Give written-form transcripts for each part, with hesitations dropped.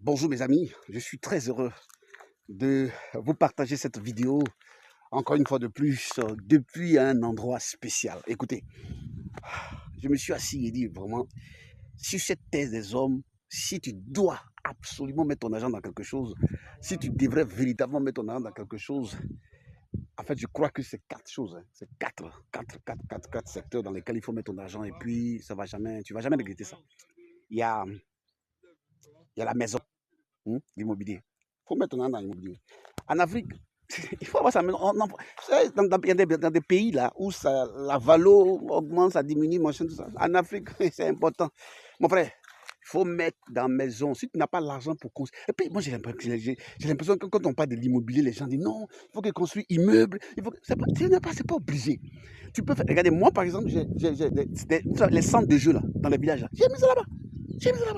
Bonjour mes amis, je suis très heureux de vous partager cette vidéo, encore une fois de plus, depuis un endroit spécial. Écoutez, je me suis assis et dit vraiment, sur cette thèse des hommes, si tu dois absolument mettre ton argent dans quelque chose, si tu devrais véritablement mettre ton argent dans quelque chose, en fait, je crois que c'est quatre choses, hein. C'est quatre secteurs dans lesquels il faut mettre ton argent et puis ça va jamais, tu ne vas jamais regretter ça. Il y a, il y a la maison, l'immobilier. Il faut mettre ton argent dans l'immobilier. En Afrique, il faut avoir ça. Il y a dans des pays là où ça, la valo augmente, ça diminue, machin, tout ça. En Afrique, c'est important. Mon frère, il faut mettre dans la maison. Si tu n'as pas l'argent pour construire. Et puis, moi, j'ai l'impression que quand on parle de l'immobilier, les gens disent non, il faut qu'ils construisent immeubles. C'est pas obligé. Tu peux faire. Regardez, moi, par exemple, les centres de jeux là, dans les villages là. J'ai mis ça là-bas.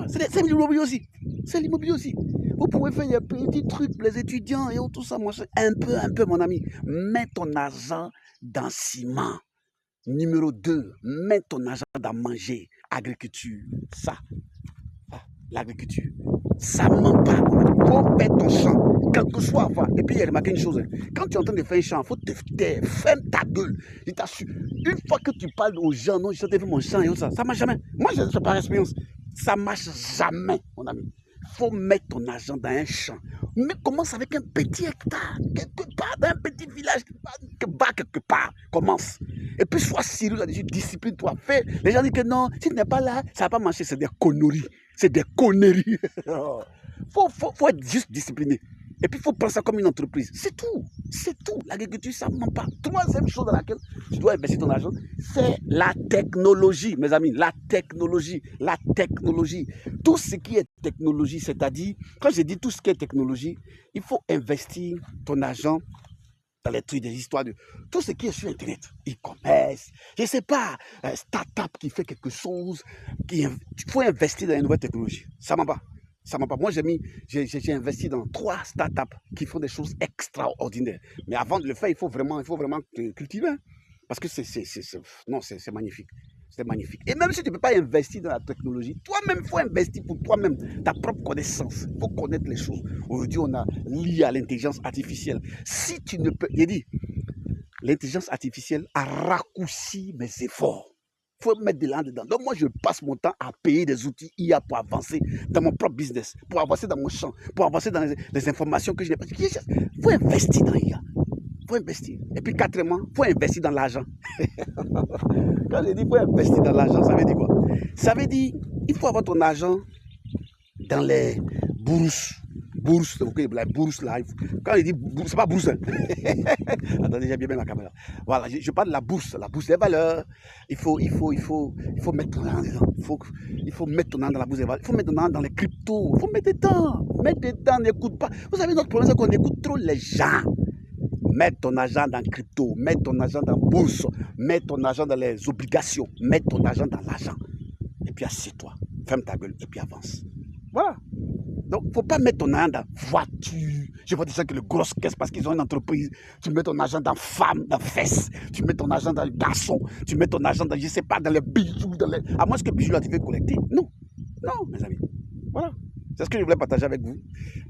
C'est l'immobilier aussi. C'est l'immobilier aussi. Vous pouvez faire des petits trucs, les étudiants et tout ça, moi, un peu, mon ami. Mets ton argent dans ciment. Numéro 2, mets ton argent dans manger, agriculture. Ça, l'agriculture, ça ne ment pas. Il faut faire ton champ, quel que soit. Et puis, il y a remarqué une chose. Quand tu es en train de faire un champ, il faut te taire, ferme ta gueule. Je t'assure. Une fois que tu parles aux gens, non, je t'ai fait mon champ et tout ça, ça ne marche jamais. Moi, je sais par expérience. Ça ne marche jamais, mon ami. Il faut mettre ton argent dans un champ. Mais commence avec un petit hectare, quelque part, dans un petit village, quelque part. Commence. Et puis sois sérieux là-dessus, discipline-toi. Fais. Les gens disent que non, si tu n'es pas là, ça ne va pas marcher. C'est des conneries. C'est des conneries. faut être juste discipliné. Et puis il faut prendre ça comme une entreprise. C'est tout. C'est tout. L'agriculture, ça ne ment pas. Troisième chose dans laquelle tu dois investir ton argent, c'est la technologie, mes amis. La technologie. La technologie. Tout ce qui est technologie, c'est-à-dire, quand je dis tout ce qui est technologie, il faut investir ton argent dans les trucs, des histoires de tout ce qui est sur Internet, e-commerce, je ne sais pas, start-up qui fait quelque chose, il faut investir dans une nouvelle technologie. Ça ne m'a pas. Ça m'a pas. Moi, j'ai investi dans 3 startups qui font des choses extraordinaires. Mais avant de le faire, il faut vraiment cultiver. Hein, parce que c'est magnifique. C'est magnifique. Et même si tu ne peux pas investir dans la technologie, toi-même, il faut investir pour toi-même, ta propre connaissance. Il faut connaître les choses. Aujourd'hui, on a lié à l'intelligence artificielle. Si tu ne peux... J'ai dit, l'intelligence artificielle a raccourci mes efforts. Il faut mettre de l'an dedans. Donc moi, je passe mon temps à payer des outils IA pour avancer dans mon propre business, pour avancer dans mon champ, pour avancer dans les informations que je n'ai pas. Il faut investir dans l'IA. Il faut investir. Et puis quatrièmement, il faut investir dans l'argent. Quand je dis qu'il faut investir dans l'argent, ça veut dire quoi? Ça veut dire il faut avoir ton argent dans les bourses. La bourse là. Quand je dis bourse, c'est pas bourse. Hein. Attendez, j'ai bien la caméra. Voilà, je parle de la bourse des valeurs. Il faut mettre ton argent dedans. Il faut mettre ton argent dans la bourse des valeurs. Il faut mettre ton argent dans les cryptos. Il faut mettre dedans. Mettre dedans, n'écoute pas. Vous savez, notre problème, c'est qu'on écoute trop les gens. Mets ton argent dans crypto, mets ton argent dans bourse, mets ton argent dans les obligations, mets ton argent dans l'argent. Et puis assieds-toi, ferme ta gueule et puis avance. Voilà. Donc, il ne faut pas mettre ton argent dans voiture. Je vois des gens qui ont le gros caisse parce qu'ils ont une entreprise. Tu mets ton argent dans femme, dans fesses. Tu mets ton argent dans le garçon. Tu mets ton argent dans, je ne sais pas, dans les bijoux. À moins que les bijoux là, tu veux collecter. Non. Non, mes amis. Voilà. C'est ce que je voulais partager avec vous.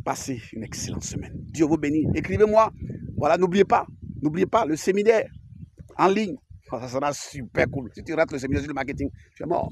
Passez une excellente semaine. Dieu vous bénisse. Écrivez-moi. Voilà, n'oubliez pas, le séminaire en ligne, ça sera super cool. Si tu rates le séminaire sur le marketing, tu es mort.